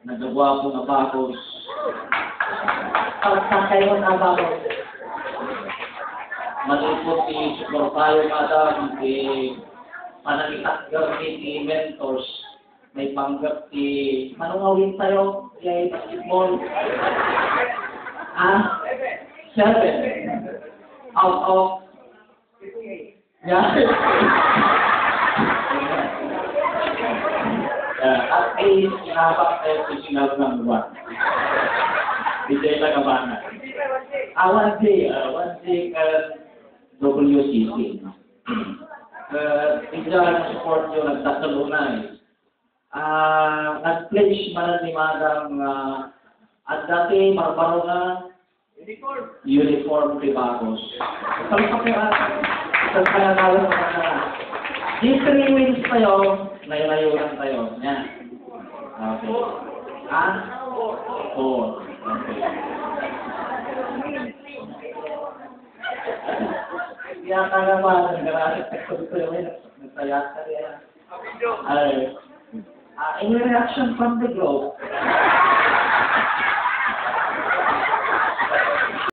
nagagawa po na bakos. Pagsakay mo na ba mo? Malipot si Super Tayo Madam, si Panangitakgar ni Mentors, may panggap si Manungawin tayo, yay basketball. Ah, 7 out of yeah. At least inapak tayo sa sinal ng 1. Hindi tayo nagabana. 1J WCC. Bigla ng support nyo, nagtatalunay. Nag-pledge man ni Madam at dati marbaro na uniform tribacos. Isang pananalo sa mga di 3 wins tayo, layo-layo lang tayo. Yan. Okay. 4. Okay. Kaya ka naman, nag-arasip sa kultura yun, nagtayas ka rin. In reaction from the globe,